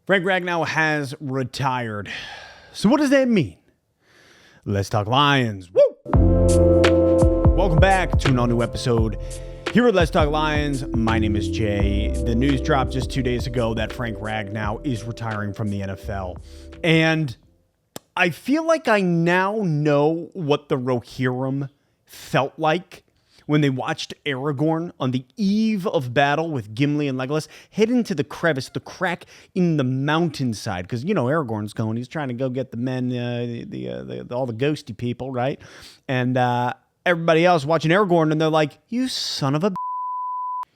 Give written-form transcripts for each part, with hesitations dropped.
Frank Ragnow has retired. So what does that mean? Let's talk Lions. Woo! Welcome back to an all-new episode here at Let's Talk Lions. My name is Jay. The news dropped just 2 days ago that Frank Ragnow is retiring from the NFL. And I feel like I now know what the Rohirrim felt like when they watched Aragorn on the eve of battle with Gimli and Legolas head into the crevice, the crack in the mountainside. Because, you know, Aragorn's going, he's trying to go get the men, all the ghosty people, right? And everybody else watching Aragorn, and they're like, you son of a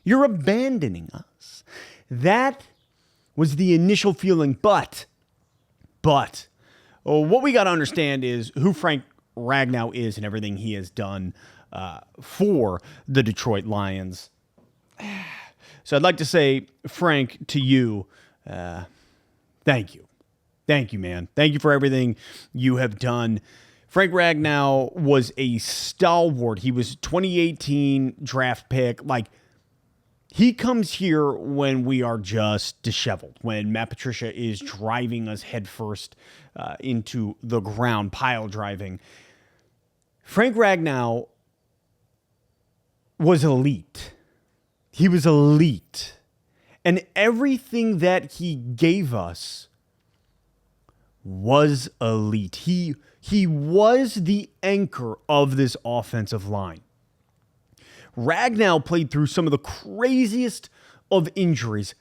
you're abandoning us. That was the initial feeling, but what we got to understand is who Frank Ragnow is and everything he has done for the Detroit Lions. So I'd like to say, Frank, to you, thank you. Thank you, man. Thank you for everything you have done. Frank Ragnow was a stalwart. He was 2018 draft pick. Like, he comes here when we are just disheveled, when Matt Patricia is driving us headfirst into the ground, pile driving. Frank Ragnow was elite. He was elite. And everything that he gave us was elite. He was the anchor of this offensive line. Ragnow played through some of the craziest of injuries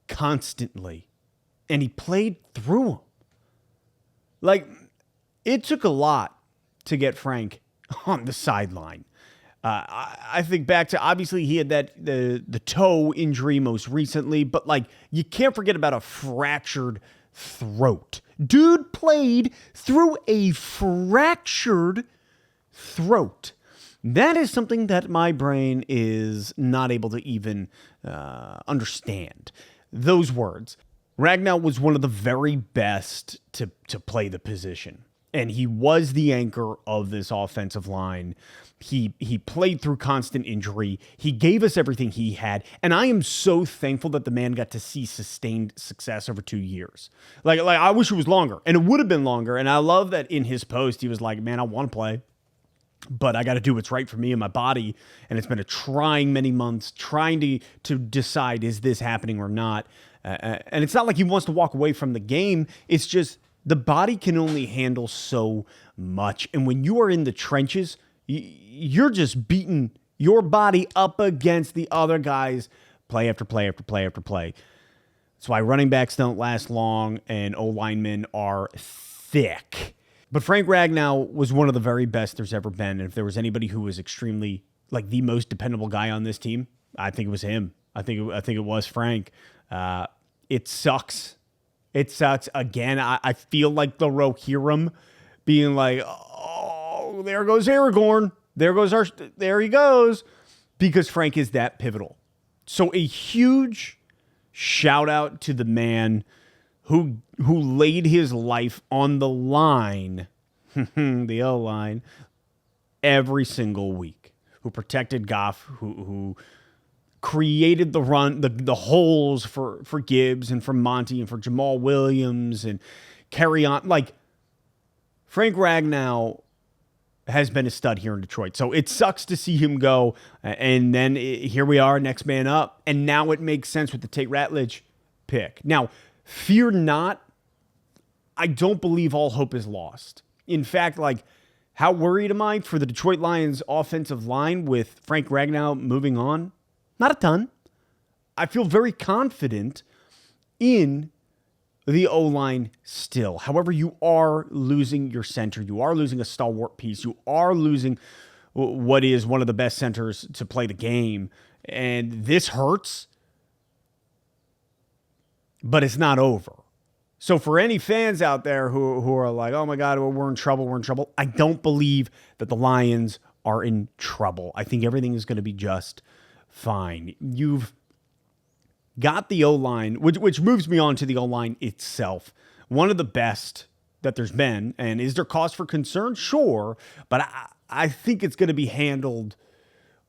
constantly. And he played through them. Like, it took a lot to get Frank on the sideline. I think back to, obviously, he had the toe injury most recently, but, like, you can't forget about a fractured throat. Dude played through a fractured throat. That is something that my brain is not able to even understand. Those words. Ragnow was one of the very best to play the position. And he was the anchor of this offensive line. He played through constant injury. He gave us everything he had. And I am so thankful that the man got to see sustained success over 2 years. Like I wish it was longer. And it would have been longer. And I love that in his post, he was like, man, I want to play, but I got to do what's right for me and my body. And it's been a trying many months trying to decide, is this happening or not? And it's not like he wants to walk away from the game. It's just the body can only handle so much. And when you are in the trenches, you're just beating your body up against the other guys play after play after play after play. That's why running backs don't last long and O-linemen are thick. But Frank Ragnow was one of the very best there's ever been. And if there was anybody who was extremely, like, the most dependable guy on this team, I think it was him. I think it was Frank. It sucks. It sucks. Again, I feel like the Rohirrim being like, oh, there goes Aragorn. There he goes. Because Frank is that pivotal. So a huge shout out to the man who laid his life on the line, the O-line, every single week, who protected Goff, who created the run, the holes for Gibbs and for Monty and for Jamal Williams and carry on. Like, Frank Ragnow has been a stud here in Detroit. So it sucks to see him go. And then here we are, next man up. And now it makes sense with the Tate Ratledge pick. Now, fear not, I don't believe all hope is lost. In fact, like, how worried am I for the Detroit Lions offensive line with Frank Ragnow moving on? Not a ton. I feel very confident in the O-line still. However, you are losing your center. You are losing a stalwart piece. You are losing what is one of the best centers to play the game. And this hurts, but it's not over. So for any fans out there who are like, oh my God, we're in trouble, I don't believe that the Lions are in trouble. I think everything is going to be just fine. You've got the O-line, which moves me on to the O-line itself. One of the best that there's been. And is there cause for concern? Sure. But I think it's going to be handled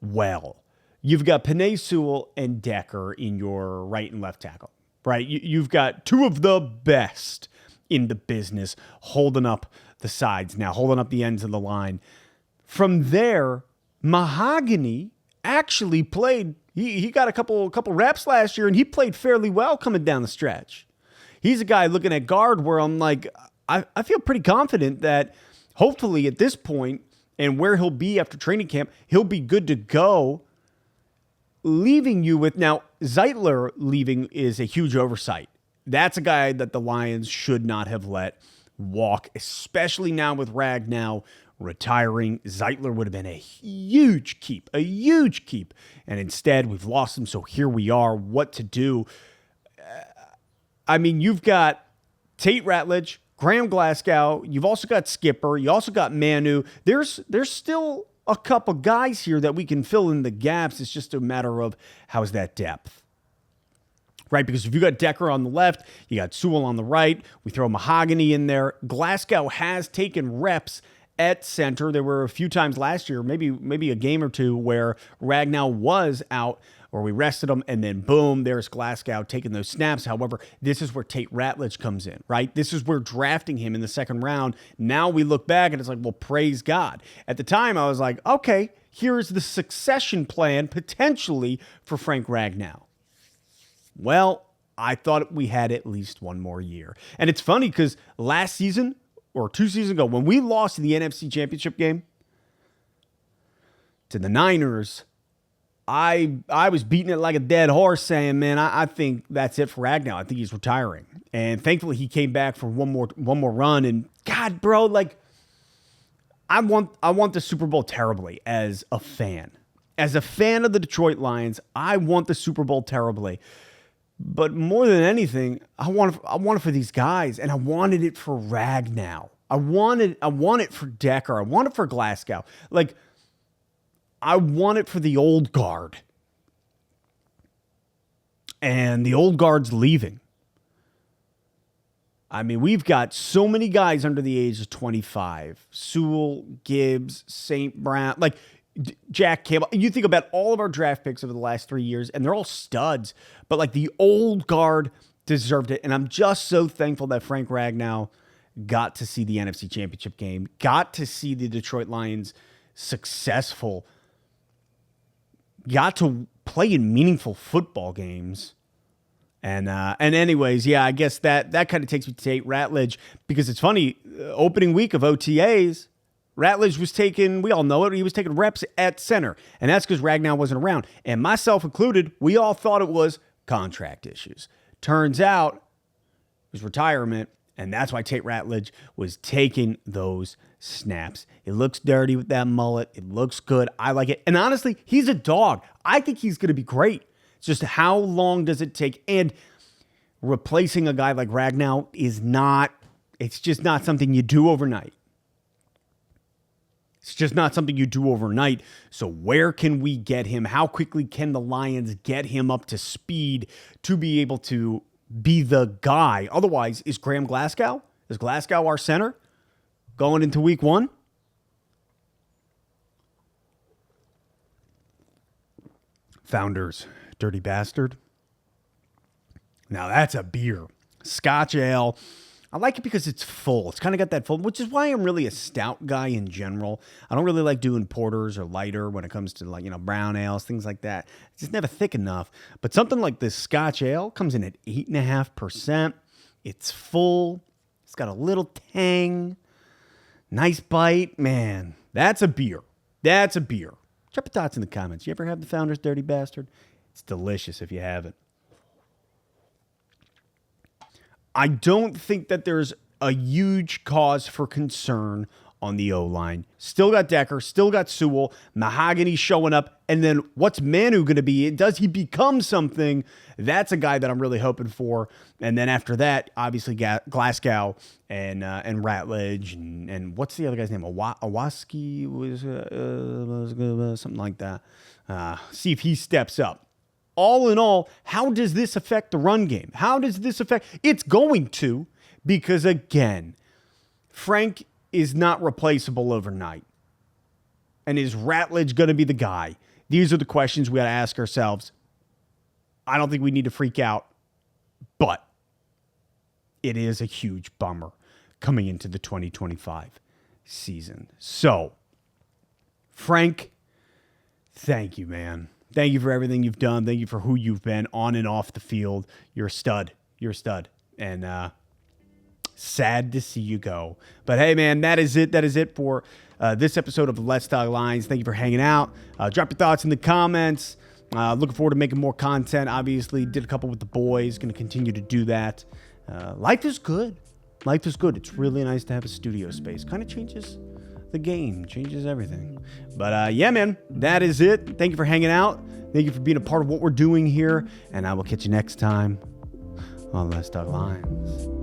well. You've got Penei Sewell and Decker in your right and left tackle. right? You've got two of the best in the business holding up the sides now, holding up the ends of the line. From there, Mahogany actually played. He got a couple reps last year, and he played fairly well coming down the stretch. He's a guy looking at guard where I'm like, I feel pretty confident that hopefully at this point and where he'll be after training camp, he'll be good to go. Leaving you with, now, Zeitler leaving is a huge oversight. That's a guy that the Lions should not have let walk, especially now with Ragnow retiring. Zeitler would have been a huge keep. And instead, we've lost him, so here we are. What to do? I mean, you've got Tate Ratledge, Graham Glasgow. You've also got Skipper. You also got Manu. There's still a couple guys here that we can fill in the gaps. It's just a matter of how's that depth, right? Because if you got Decker on the left, you got Sewell on the right. We throw Mahogany in there. Glasgow has taken reps at center. There were a few times last year, maybe a game or two, where Ragnow was out, or we rested him, and then boom, there's Glasgow taking those snaps. However, this is where Tate Ratledge comes in, right? This is where drafting him in the second round. Now we look back and it's like, well, praise God. At the time, I was like, okay, here's the succession plan potentially for Frank Ragnow. Well, I thought we had at least one more year. And it's funny because last season, or 2 seasons ago, when we lost in the NFC Championship game to the Niners, I was beating it like a dead horse saying, man, I think that's it for Ragnow. I think he's retiring. And thankfully he came back for one more run. And God, bro, like I want the Super Bowl terribly as a fan. As a fan of the Detroit Lions, I want the Super Bowl terribly. But more than anything, I want it for these guys, and I wanted it for Ragnow. I want it for Decker. I want it for Glasgow. Like, I want it for the old guard. And the old guard's leaving. I mean, we've got so many guys under the age of 25. Sewell, Gibbs, St. Brown, like Jack Campbell. You think about all of our draft picks over the last 3 years, and they're all studs. But like the old guard deserved it. And I'm just so thankful that Frank Ragnow got to see the NFC Championship game, got to see the Detroit Lions successful, got to play in meaningful football games. And anyways, yeah, I guess that kind of takes me to Tate Ratledge, because it's funny, opening week of OTAs, Ratledge was taking, we all know it, he was taking reps at center. And that's because Ragnow wasn't around. And myself included, we all thought it was contract issues. Turns out it was retirement, and that's why Tate Ratledge was taking those snaps. It looks dirty with that mullet. It looks good. I like it. And honestly, he's a dog. I think he's going to be great. It's just how long does it take? And replacing a guy like Ragnow it's just not something you do overnight. It's just not something you do overnight. So where can we get him? How quickly can the Lions get him up to speed to be able to be the guy? Otherwise, is Glasgow our center going into week 1? Founders, Dirty Bastard. Now that's a beer. Scotch ale. I like it because it's full. It's kind of got that full, which is why I'm really a stout guy in general. I don't really like doing porters or lighter when it comes to brown ales, things like that. It's just never thick enough. But something like this Scotch ale comes in at 8.5%. It's full. It's got a little tang. Nice bite. Man, that's a beer. That's a beer. Drop your thoughts in the comments. You ever have the Founders Dirty Bastard? It's delicious if you haven't. I don't think that there's a huge cause for concern on the O-line. Still got Decker, still got Sewell, Mahogany showing up, and then what's Manu going to be? Does he become something? That's a guy that I'm really hoping for. And then after that, obviously Glasgow and Ratledge and what's the other guy's name? Awaski was something like that. See if he steps up. All in all, how does this affect the run game? How does this affect? It's going to, because again, Frank is not replaceable overnight. And is Ratledge going to be the guy? These are the questions we got to ask ourselves. I don't think we need to freak out, But it is a huge bummer coming into the 2025 season. So, Frank, thank you, man. Thank you for everything you've done. Thank you for who you've been on and off the field. You're a stud. You're a stud. And sad to see you go. But hey, man, that is it. That is it for this episode of Let's Talk Lions. Thank you for hanging out. Drop your thoughts in the comments. Looking forward to making more content. Obviously, did a couple with the boys. Going to continue to do that. Life is good. Life is good. It's really nice to have a studio space. Kind of changes the game, changes everything. But yeah, man, that is it. Thank you for hanging out. Thank you for being a part of what we're doing here. And I will catch you next time on Let's Talk Lions.